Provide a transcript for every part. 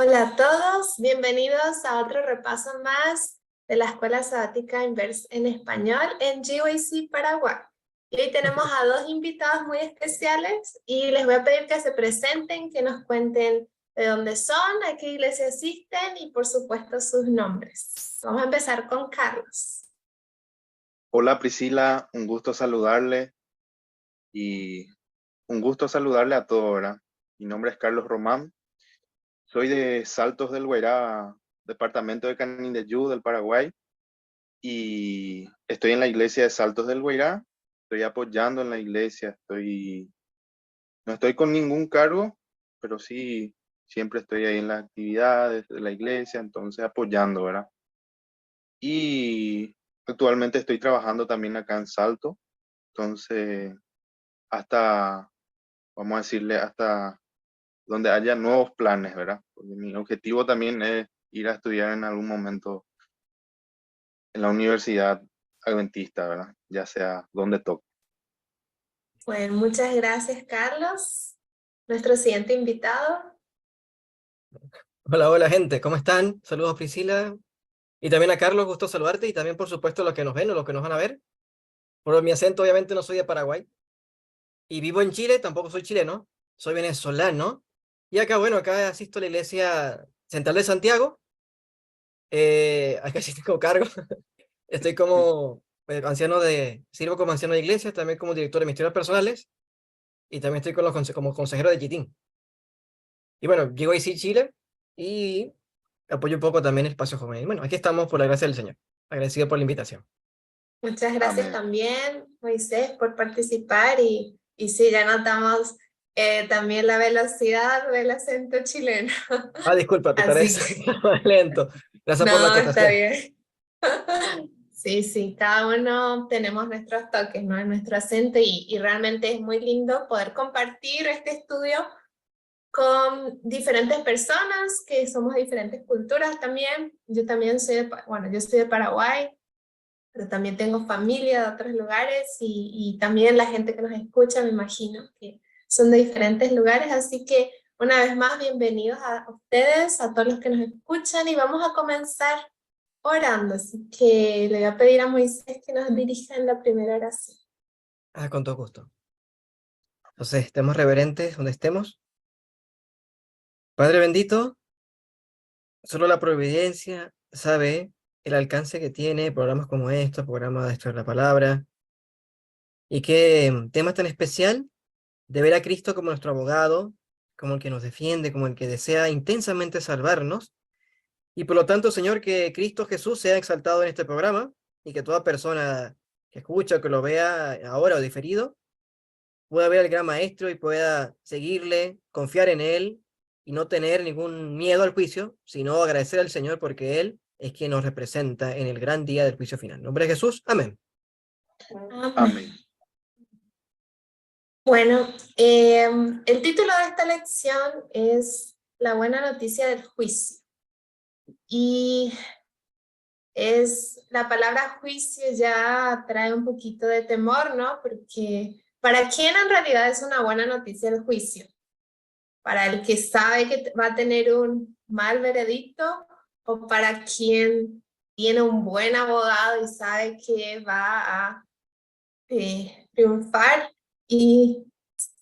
Hola a todos, bienvenidos a otro repaso más de la Escuela Sabática Inverse en Español en GYC Paraguay. Y hoy tenemos a dos invitados muy especiales y les voy a pedir que se presenten, que nos cuenten de dónde son, a qué iglesia asisten y por supuesto sus nombres. Vamos a empezar con Carlos. Hola Priscila, un gusto saludarle y un gusto saludarle a todos, ¿verdad? Mi nombre es Carlos Román, soy de Saltos del Guairá, departamento de Canindeyú del Paraguay, y estoy en la iglesia de Saltos del Guairá, estoy apoyando en la iglesia, no estoy con ningún cargo, pero sí siempre estoy ahí en las actividades de la iglesia, entonces apoyando, ¿verdad? Y actualmente estoy trabajando también acá en Salto, entonces hasta, vamos a decirle, hasta donde haya nuevos planes, ¿verdad? Porque mi objetivo también es ir a estudiar en algún momento en la universidad adventista, ¿verdad? Ya sea donde toque. Bueno, muchas gracias Carlos. Nuestro siguiente invitado. Hola, hola gente, ¿cómo están? Saludos Priscila y también a Carlos, gusto saludarte y también por supuesto los que nos ven o los que nos van a ver. Por mi acento obviamente no soy de Paraguay y vivo en Chile, tampoco soy chileno, soy venezolano y acá bueno, acá asisto a la iglesia central de Santiago, acá sí tengo cargo, estoy como sirvo como anciano de iglesia, también como director de ministerios personales y también estoy con como consejero de Chitín. Y bueno, llego ahí sí Chile y apoyo un poco también el espacio joven. Y bueno, aquí estamos por la gracia del Señor. Agradecido por la invitación. Muchas gracias Amén. también, Moisés, por participar y sí, ya notamos también la velocidad del acento chileno. Ah, disculpa, ¿te Así parece? que, Lento. Gracias por la no, está acotación. bien. Sí, sí, cada uno tenemos nuestros toques, ¿no? En nuestro acento y realmente es muy lindo poder compartir este estudio con diferentes personas que somos de diferentes culturas también. Yo también soy bueno, yo soy de Paraguay, pero también tengo familia de otros lugares y también la gente que nos escucha, me imagino que son de diferentes lugares, así que una vez más, bienvenidos a ustedes, a todos los que nos escuchan y vamos a comenzar orando, así que le voy a pedir a Moisés que nos dirija en la primera oración. Ah, con todo gusto. Entonces, estemos reverentes donde estemos. Padre bendito, solo la providencia sabe el alcance que tiene programas como estos, programas de esto de la palabra, y qué tema tan especial de ver a Cristo como nuestro abogado, como el que nos defiende, como el que desea intensamente salvarnos. Y por lo tanto, Señor, que Cristo Jesús sea exaltado en este programa y que toda persona que escucha o que lo vea ahora o diferido pueda ver al gran maestro y pueda seguirle, confiar en él y no tener ningún miedo al juicio, sino agradecer al Señor porque Él es quien nos representa en el gran día del juicio final. En nombre de Jesús, amén. Amén. Amén. Bueno, el título de esta lección es La buena noticia del juicio. Y es la palabra juicio ya trae un poquito de temor, ¿no? Porque ¿para quién en realidad es una buena noticia el juicio? ¿Para el que sabe que va a tener un mal veredicto o para quien tiene un buen abogado y sabe que va a triunfar y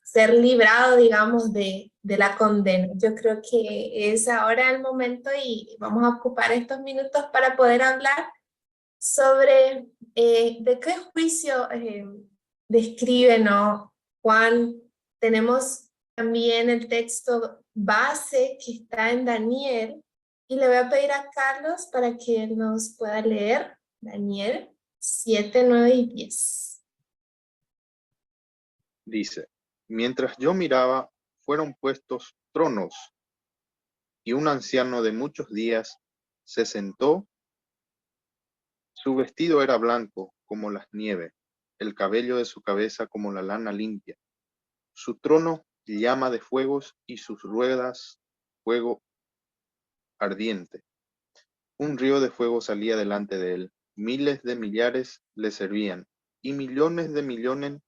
ser librado, digamos, de la condena? Yo creo que es ahora el momento y vamos a ocupar estos minutos para poder hablar sobre de qué juicio describe, ¿no? Juan. Tenemos también el texto base que está en Daniel y le voy a pedir a Carlos para que él nos pueda leer Daniel 7, 9 y 10. Dice, mientras yo miraba, fueron puestos tronos y un anciano de muchos días se sentó. Su vestido era blanco como la nieve, el cabello de su cabeza como la lana limpia. Su trono llama de fuegos y sus ruedas fuego ardiente. Un río de fuego salía delante de él. Miles de millares le servían y millones de millones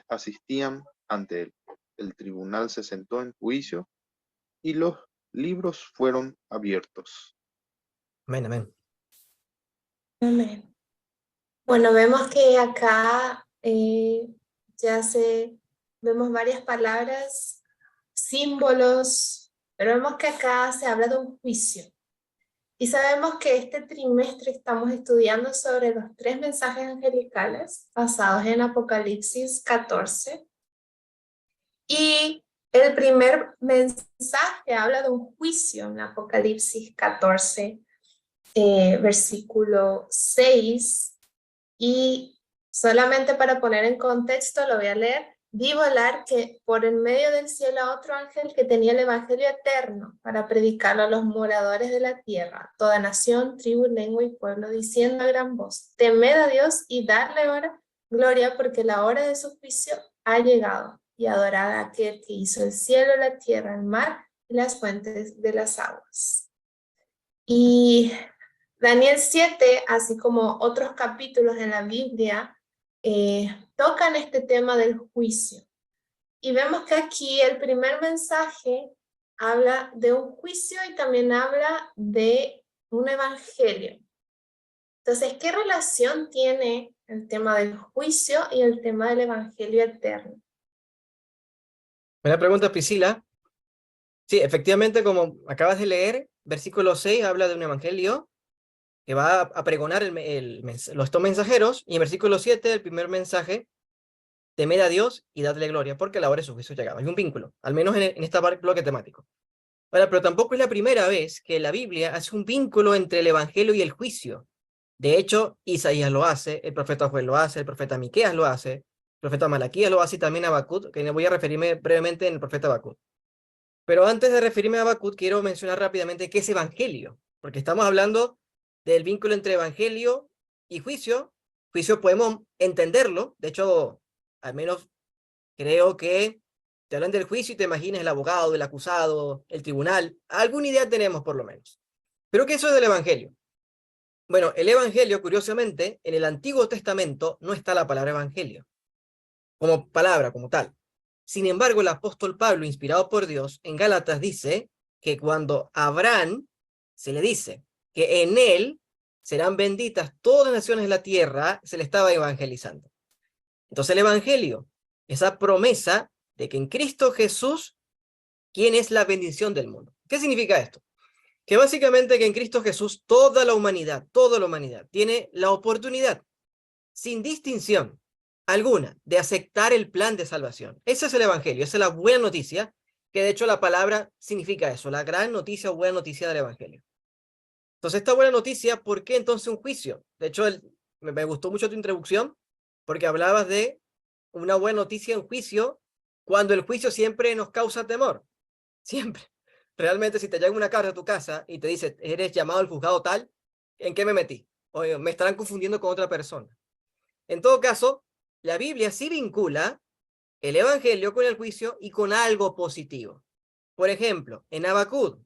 asistían ante él. El tribunal se sentó en juicio y los libros fueron abiertos. Amén, amén. Amén. Bueno, vemos que acá vemos varias palabras, símbolos, pero vemos que acá se habla de un juicio. Y sabemos que este trimestre estamos estudiando sobre los 3 mensajes angelicales basados en Apocalipsis 14. Y el primer mensaje habla de un juicio en Apocalipsis 14, versículo 6. Y solamente para poner en contexto lo voy a leer. Vi volar que por en medio del cielo a otro ángel que tenía el evangelio eterno para predicarlo a los moradores de la tierra, toda nación, tribu, lengua y pueblo, diciendo a gran voz: temed a Dios y darle ahora gloria, porque la hora de su juicio ha llegado, y adorad a aquel que hizo el cielo, la tierra, el mar y las fuentes de las aguas. Y Daniel 7, así como otros capítulos en la Biblia, tocan este tema del juicio. Y vemos que aquí el primer mensaje habla de un juicio y también habla de un evangelio. Entonces, ¿qué relación tiene el tema del juicio y el tema del evangelio eterno? Buena pregunta, Priscila. Sí, efectivamente, como acabas de leer, versículo 6 habla de un evangelio que va a pregonar estos mensajeros, y en versículo 7, el primer mensaje: temed a Dios y dadle gloria, porque la hora de su juicio llegaba. Hay un vínculo, al menos en este bloque temático. Ahora, pero tampoco es la primera vez que la Biblia hace un vínculo entre el evangelio y el juicio. De hecho, Isaías lo hace, el profeta Joel lo hace, el profeta Miqueas lo hace, el profeta Malaquías lo hace, y también Habacuc, que voy a referirme brevemente en el profeta Habacuc. Pero antes de referirme a Habacuc, quiero mencionar rápidamente qué es evangelio, porque estamos hablando del vínculo entre evangelio y juicio. Juicio podemos entenderlo, de hecho, al menos creo que te hablan del juicio y te imaginas el abogado, el acusado, el tribunal. Alguna idea tenemos, por lo menos. Pero ¿qué es eso del evangelio? Bueno, el evangelio, curiosamente, en el Antiguo Testamento no está la palabra evangelio como palabra, como tal. Sin embargo, el apóstol Pablo, inspirado por Dios, en Gálatas dice que cuando a Abraham se le dice que en él serán benditas todas las naciones de la tierra, se le estaba evangelizando. Entonces el evangelio, esa promesa de que en Cristo Jesús, ¿quién es la bendición del mundo? ¿Qué significa esto? Que básicamente que en Cristo Jesús toda la humanidad tiene la oportunidad, sin distinción alguna, de aceptar el plan de salvación. Ese es el evangelio, esa es la buena noticia, que de hecho la palabra significa eso, la gran noticia o buena noticia del evangelio. Entonces, esta buena noticia, ¿por qué entonces un juicio? De hecho, me gustó mucho tu introducción, porque hablabas de una buena noticia en juicio, cuando el juicio siempre nos causa temor. Siempre. Realmente, si te llega una carta a tu casa y te dice, eres llamado al juzgado tal, ¿en qué me metí? O me estarán confundiendo con otra persona. En todo caso, la Biblia sí vincula el evangelio con el juicio y con algo positivo. Por ejemplo, en Habacuc,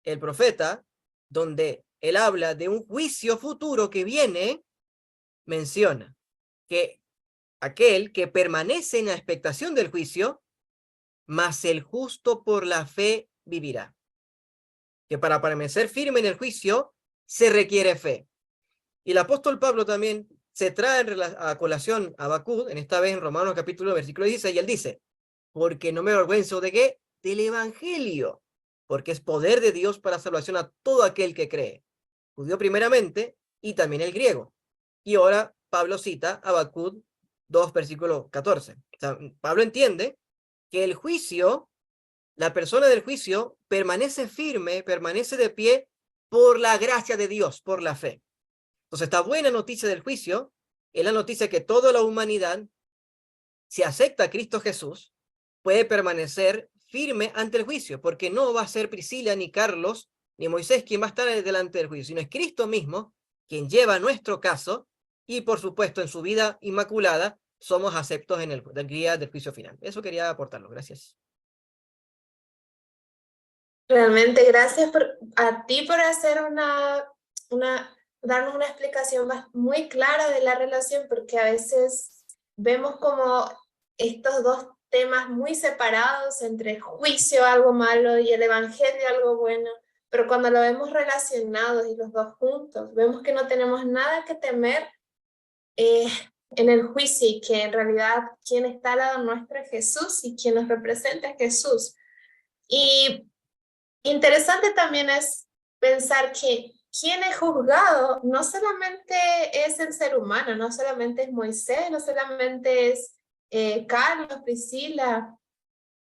el profeta, donde él habla de un juicio futuro que viene, menciona que aquel que permanece en la expectación del juicio, mas el justo por la fe vivirá. Que para permanecer firme en el juicio se requiere fe. Y el apóstol Pablo también se trae a colación a Habacuc, en esta vez en Romanos capítulo versículo 16, y él dice: porque no me avergüenzo ¿de qué? Del evangelio, porque es poder de Dios para salvación a todo aquel que cree, judío primeramente y también el griego. Y ahora Pablo cita Habacuc 2, versículo 14. O sea, Pablo entiende que el juicio, la persona del juicio, permanece firme, permanece de pie por la gracia de Dios, por la fe. Entonces, esta buena noticia del juicio es la noticia que toda la humanidad, si acepta a Cristo Jesús, puede permanecer firme ante el juicio, porque no va a ser Priscila, ni Carlos, ni Moisés quien va a estar delante del juicio, sino es Cristo mismo quien lleva nuestro caso, y por supuesto en su vida inmaculada somos aceptos en el día del juicio final. Eso quería aportarlo. Gracias. Realmente gracias a ti por hacer darnos una explicación muy clara de la relación, porque a veces vemos como estos dos temas muy separados entre el juicio, algo malo, y el evangelio, algo bueno, pero cuando lo vemos relacionados y los dos juntos, vemos que no tenemos nada que temer en el juicio, y que en realidad quien está al lado nuestro es Jesús y quien nos representa es Jesús. Y interesante también es pensar que quien es juzgado no solamente es el ser humano, no solamente es Moisés, no solamente es Carlos, Priscila,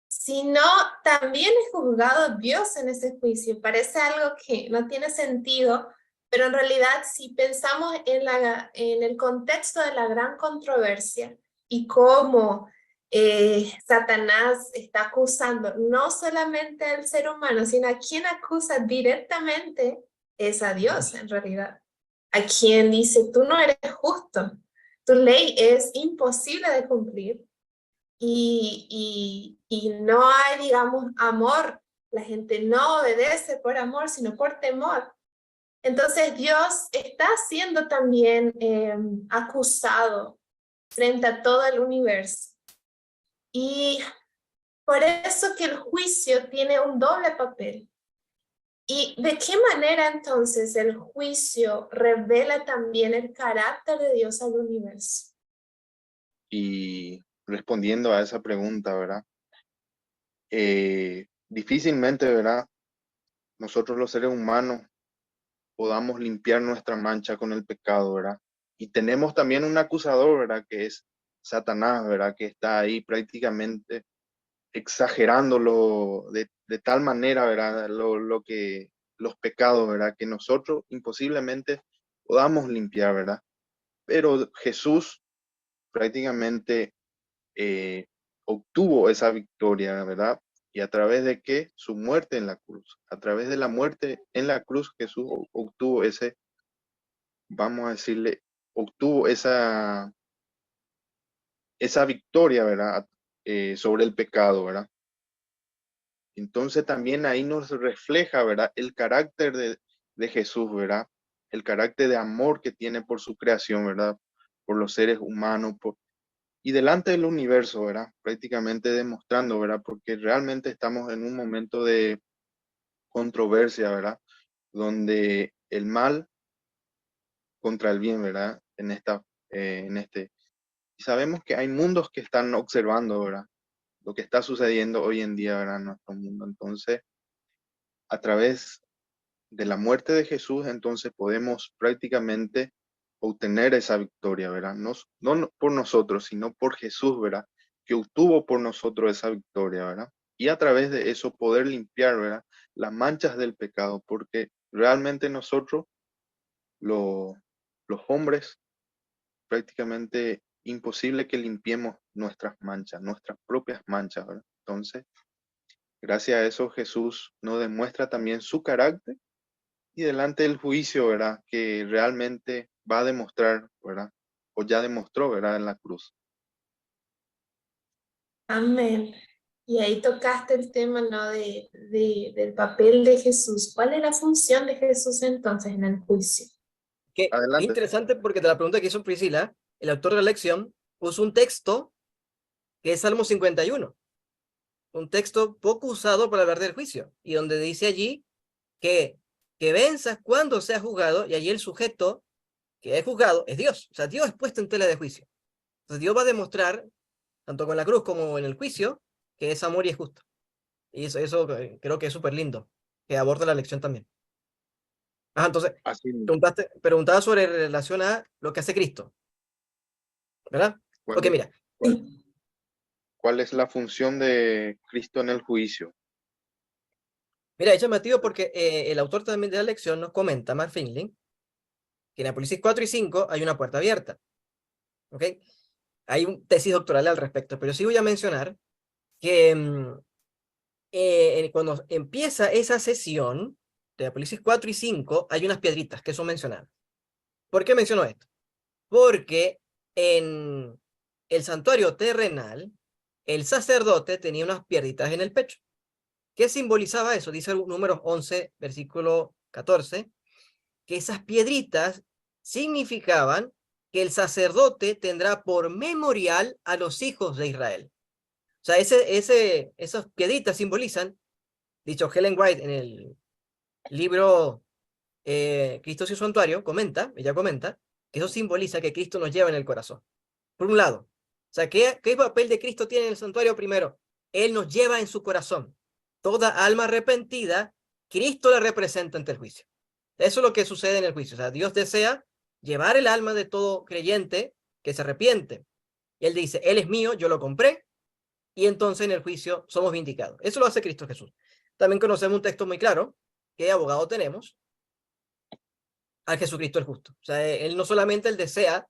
sino también es juzgado Dios en ese juicio. Parece algo que no tiene sentido, pero en realidad si pensamos en el contexto de la gran controversia y cómo Satanás está acusando no solamente al ser humano, sino a quien acusa directamente es a Dios en realidad. A quien dice, tú no eres justo, tu ley es imposible de cumplir. Y no hay, digamos, amor. La gente no obedece por amor, sino por temor. Entonces Dios está siendo también acusado frente a todo el universo. Y por eso que el juicio tiene un doble papel. ¿Y de qué manera entonces el juicio revela también el carácter de Dios al universo? Y respondiendo a esa pregunta, ¿verdad? Difícilmente, ¿verdad? Nosotros los seres humanos podamos limpiar nuestra mancha con el pecado, ¿verdad? Y tenemos también un acusador, ¿verdad? Que es Satanás, ¿verdad? Que está ahí prácticamente exagerándolo de tal manera, ¿verdad? Los pecados, ¿verdad? Que nosotros imposiblemente podamos limpiar, ¿verdad? Pero Jesús prácticamente obtuvo esa victoria, ¿verdad? Y a través de qué? Su muerte en la cruz. A través de la muerte en la cruz, Jesús obtuvo ese, vamos a decirle, obtuvo esa victoria, ¿verdad? Sobre el pecado, ¿verdad? Entonces también ahí nos refleja, ¿verdad? El carácter de Jesús, ¿verdad? El carácter de amor que tiene por su creación, ¿verdad? Por los seres humanos, y delante del universo, ¿verdad? Prácticamente demostrando, ¿verdad? Porque realmente estamos en un momento de controversia, ¿verdad? Donde el mal contra el bien, ¿verdad? Y sabemos que hay mundos que están observando, ¿verdad? Lo que está sucediendo hoy en día, ¿verdad? En nuestro mundo. Entonces, a través de la muerte de Jesús, entonces podemos prácticamente obtener esa victoria, ¿verdad? No por nosotros, sino por Jesús, ¿verdad? Que obtuvo por nosotros esa victoria, ¿verdad? Y a través de eso poder limpiar, ¿verdad? Las manchas del pecado, porque realmente nosotros, los hombres, prácticamente imposible que limpiemos nuestras manchas, nuestras propias manchas, ¿verdad? Entonces, gracias a eso Jesús nos demuestra también su carácter y delante del juicio, ¿verdad? Que realmente va a demostrar, ¿verdad? O ya demostró, ¿verdad? En la cruz. Amén. Y ahí tocaste el tema, ¿no? Del papel de Jesús. ¿Cuál es la función de Jesús entonces en el juicio? Qué Adelante. interesante, porque de la pregunta que hizo Priscila, el autor de la lección puso un texto que es Salmo 51, un texto poco usado para hablar del juicio, y donde dice allí que venzas cuando sea juzgado, y allí el sujeto que es juzgado es Dios. O sea, Dios es puesto en tela de juicio. Entonces Dios va a demostrar, tanto con la cruz como en el juicio, que es amor y es justo. Y eso creo que es súper lindo, que aborda la lección también. Entonces, Así, preguntaba sobre relación a lo que hace Cristo, ¿verdad? ¿cuál Ok, es, mira, cuál- cuál es la función de Cristo en el juicio? es llamativo porque el autor también de la lección nos comenta, Mark Finley, que en Apocalipsis 4 y 5 hay una puerta abierta, ¿ok? Hay un tesis doctoral al respecto, pero sí voy a mencionar que cuando empieza esa sesión de Apocalipsis 4 y 5 hay unas piedritas que son mencionadas. ¿Por qué menciono esto? Porque en el santuario terrenal, el sacerdote tenía unas piedritas en el pecho. ¿Qué simbolizaba eso? Dice el número 11, versículo 14, que esas piedritas significaban que el sacerdote tendrá por memorial a los hijos de Israel. O sea, esas piedritas simbolizan, dicho Helen White en el libro Cristo y su santuario, ella comenta, que eso simboliza que Cristo nos lleva en el corazón. Por un lado, o sea, ¿qué papel de Cristo tiene en el santuario primero? Él nos lleva en su corazón. Toda alma arrepentida, Cristo la representa ante el juicio. Eso es lo que sucede en el juicio. O sea, Dios desea llevar el alma de todo creyente que se arrepiente. Y Él dice, Él es mío, yo lo compré, y entonces en el juicio somos vindicados. Eso lo hace Cristo Jesús. También conocemos un texto muy claro, que abogado tenemos, al Jesucristo el justo. O sea, Él no solamente Él desea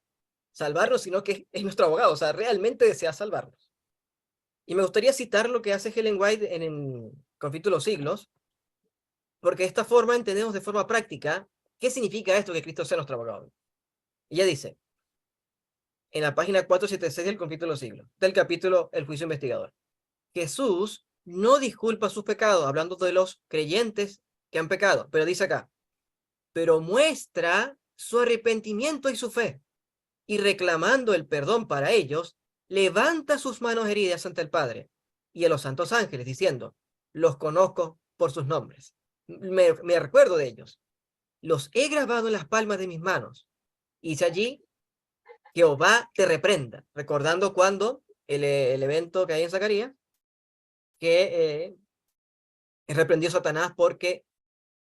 salvarnos, sino que es nuestro abogado, o sea, realmente desea salvarnos. Y me gustaría citar lo que hace Ellen White en Conflicto de los Siglos, porque de esta forma entendemos de forma práctica qué significa esto que Cristo sea nuestro abogado. Ella dice, en la página 476 del Conflicto de los Siglos, del capítulo El juicio investigador, Jesús no disculpa sus pecados, hablando de los creyentes que han pecado, pero dice acá, pero muestra su arrepentimiento y su fe, y reclamando el perdón para ellos, levanta sus manos heridas ante el Padre y a los santos ángeles, diciendo, los conozco por sus nombres, me recuerdo de ellos, los he grabado en las palmas de mis manos. Y dice allí, Jehová te reprenda, recordando cuando el evento que hay en Zacarías, que reprendió a Satanás porque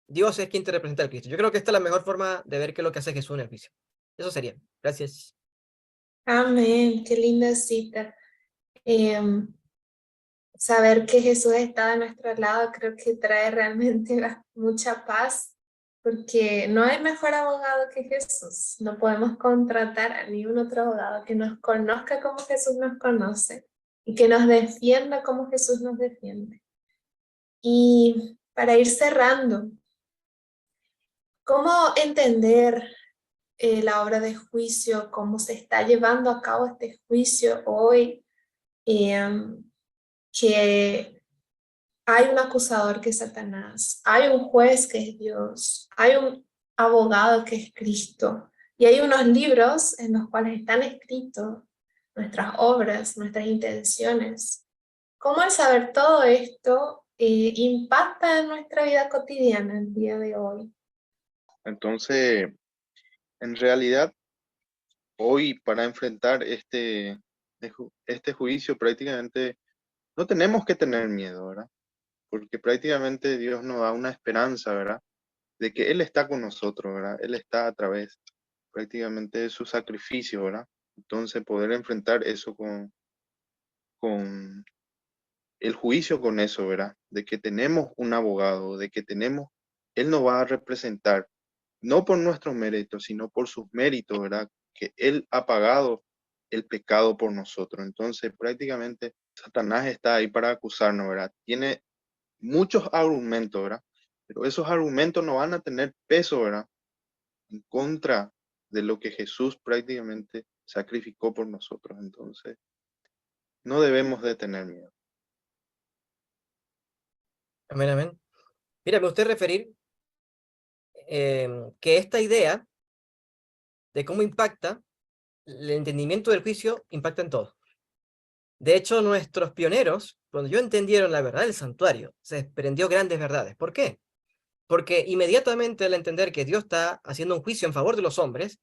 Dios es quien te representa al Cristo. Yo creo que esta es la mejor forma de ver qué es lo que hace Jesús en el juicio. Eso sería. Gracias. Amén, qué linda cita. Saber que Jesús está a nuestro lado creo que trae realmente mucha paz, porque no hay mejor abogado que Jesús. No podemos contratar a ningún otro abogado que nos conozca como Jesús nos conoce y que nos defienda como Jesús nos defiende. Y para ir cerrando, ¿cómo entender la obra de juicio, cómo se está llevando a cabo este juicio hoy? Que hay un acusador que es Satanás, hay un juez que es Dios, hay un abogado que es Cristo, y hay unos libros en los cuales están escritos nuestras obras, nuestras intenciones. ¿Cómo el saber todo esto impacta en nuestra vida cotidiana el día de hoy? Entonces, en realidad, hoy para enfrentar este juicio prácticamente no tenemos que tener miedo, ¿verdad? Porque prácticamente Dios nos da una esperanza, ¿verdad? De que Él está con nosotros, ¿verdad? Él está a través prácticamente de su sacrificio, ¿verdad? Entonces poder enfrentar eso con el juicio con eso, ¿verdad? De que tenemos un abogado, de que Él nos va a representar, no por nuestros méritos, sino por sus méritos, ¿verdad? Que Él ha pagado el pecado por nosotros. Entonces prácticamente Satanás está ahí para acusarnos, ¿verdad? Tiene muchos argumentos, ¿verdad? Pero esos argumentos no van a tener peso, ¿verdad? En contra de lo que Jesús prácticamente sacrificó por nosotros. Entonces, no debemos de tener miedo. Amén, amén. Mira, me gustaría referir que esta idea de cómo impacta el entendimiento del juicio impacta en todo. De hecho, nuestros pioneros, cuando ellos entendieron la verdad del santuario, se desprendió grandes verdades. ¿Por qué? Porque inmediatamente al entender que Dios está haciendo un juicio en favor de los hombres,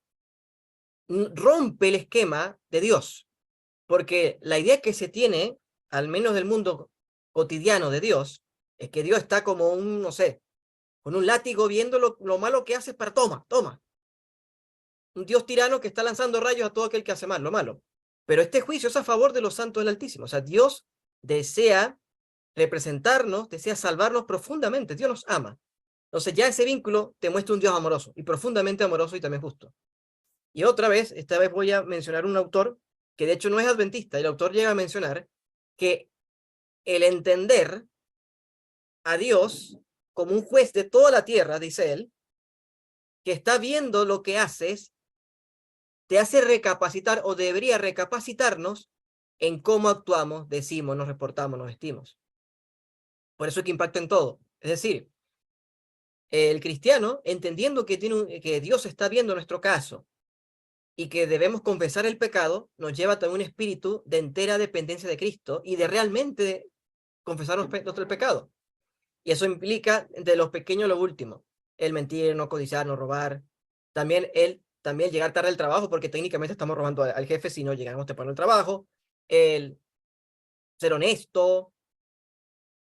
rompe el esquema de Dios. Porque la idea que se tiene, al menos del mundo cotidiano de Dios, es que Dios está como un, no sé, con un látigo viendo lo malo que hace para toma. Un Dios tirano que está lanzando rayos a todo aquel que hace mal, lo malo. Pero este juicio es a favor de los santos del Altísimo. O sea, Dios desea representarnos, desea salvarnos profundamente. Dios nos ama. Entonces ya ese vínculo te muestra un Dios amoroso, y profundamente amoroso y también justo. Y otra vez, esta vez voy a mencionar un autor que de hecho no es adventista. El autor llega a mencionar que el entender a Dios como un juez de toda la tierra, dice él, que está viendo lo que haces, te hace recapacitar o debería recapacitarnos en cómo actuamos, decimos, nos reportamos, nos vestimos. Por eso es que impacta en todo. Es decir, el cristiano, entendiendo que Dios está viendo nuestro caso, y que debemos confesar el pecado, nos lleva también un espíritu de entera dependencia de Cristo y de realmente confesar nuestro pecado. Y eso implica de los pequeños lo último, el mentir, no codiciar, no robar, también llegar tarde al trabajo, porque técnicamente estamos robando al jefe si no llegamos temprano al trabajo, el ser honesto.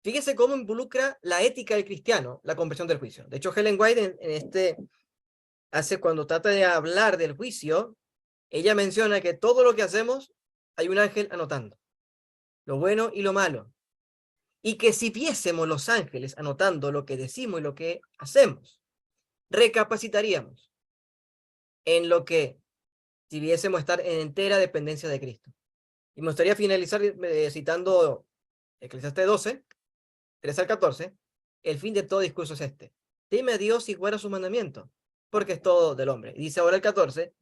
Fíjese cómo involucra la ética del cristiano, la conversión del juicio. De hecho, Ellen White cuando trata de hablar del juicio, ella menciona que todo lo que hacemos hay un ángel anotando, lo bueno y lo malo. Y que si viésemos los ángeles anotando lo que decimos y lo que hacemos, recapacitaríamos en lo que si viésemos estar en entera dependencia de Cristo. Y me gustaría finalizar citando Eclesiastés 12, 13 al 14, el fin de todo discurso es este: teme a Dios y guarda su mandamiento, porque es todo del hombre. Y dice ahora el 14,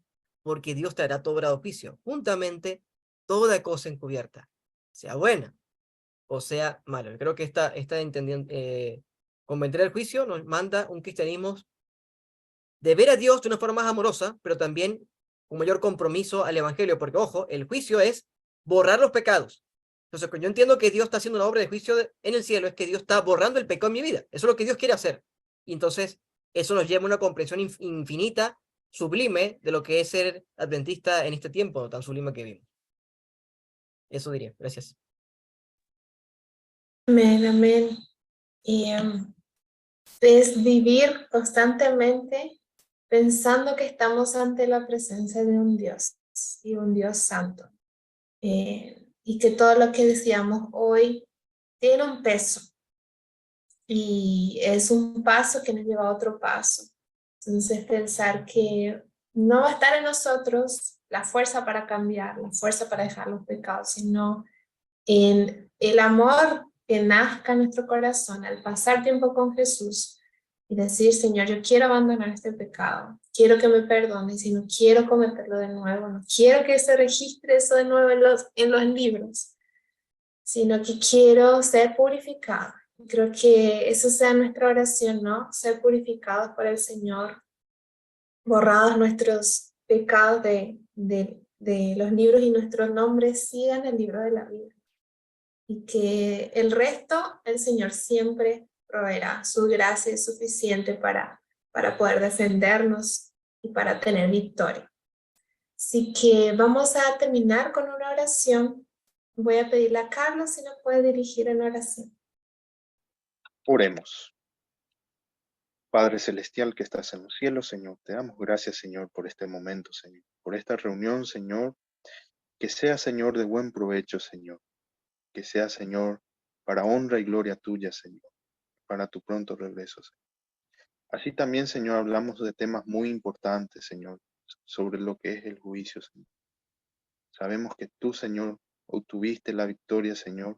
porque Dios traerá todo grado de juicio, juntamente toda cosa encubierta, sea buena o sea mala. Yo creo que esta entendiendo, convertir el juicio nos manda un cristianismo de ver a Dios de una forma más amorosa, pero también un mayor compromiso al evangelio, porque ojo, el juicio es borrar los pecados. Entonces, cuando yo entiendo que Dios está haciendo una obra de juicio en el cielo, es que Dios está borrando el pecado en mi vida. Eso es lo que Dios quiere hacer. Y entonces, eso nos lleva a una comprensión infinita, sublime, de lo que es ser adventista en este tiempo tan sublime que vivimos. Eso diría. Gracias. Amén, amén. Y es vivir constantemente pensando que estamos ante la presencia de un Dios y un Dios santo. Y que todo lo que decíamos hoy tiene un peso y es un paso que nos lleva a otro paso. Entonces pensar que no va a estar en nosotros la fuerza para cambiar, la fuerza para dejar los pecados, sino en el amor que nazca en nuestro corazón al pasar tiempo con Jesús y decir: Señor, yo quiero abandonar este pecado, quiero que me perdones y no quiero cometerlo de nuevo, no quiero que se registre eso de nuevo en los libros, sino que quiero ser purificado. Creo que eso sea nuestra oración, ¿no? Ser purificados por el Señor, borrados nuestros pecados de los libros y nuestros nombres sigan el libro de la vida. Y que el resto, el Señor siempre proveerá. Su gracia es suficiente para poder defendernos y para tener victoria. Así que vamos a terminar con una oración. Voy a pedirle a Carlos si nos puede dirigir en oración. Oremos. Padre Celestial que estás en los cielos, Señor, te damos gracias, Señor, por este momento, Señor, por esta reunión, Señor, que sea, Señor, de buen provecho, Señor, que sea, Señor, para honra y gloria tuya, Señor, para tu pronto regreso, Señor. Así también, Señor, hablamos de temas muy importantes, Señor, sobre lo que es el juicio, Señor. Sabemos que tú, Señor, obtuviste la victoria, Señor,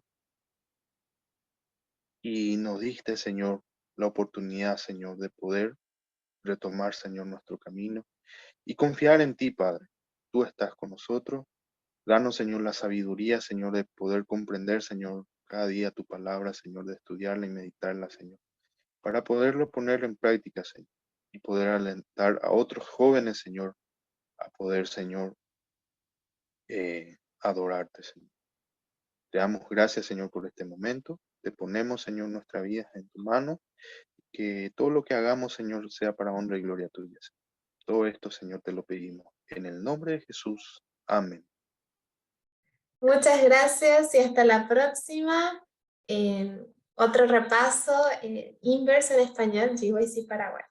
y nos diste, Señor, la oportunidad, Señor, de poder retomar, Señor, nuestro camino y confiar en ti, Padre. Tú estás con nosotros. Danos, Señor, la sabiduría, Señor, de poder comprender, Señor, cada día tu palabra, Señor, de estudiarla y meditarla, Señor, para poderlo poner en práctica, Señor, y poder alentar a otros jóvenes, Señor, a poder, Señor, adorarte, Señor. Te damos gracias, Señor, por este momento. Te ponemos, Señor, nuestra vida en tu mano. Que todo lo que hagamos, Señor, sea para honra y gloria tuya. Todo esto, Señor, te lo pedimos. En el nombre de Jesús. Amén. Muchas gracias y hasta la próxima. Otro repaso inverso en español, GYC Paraguay.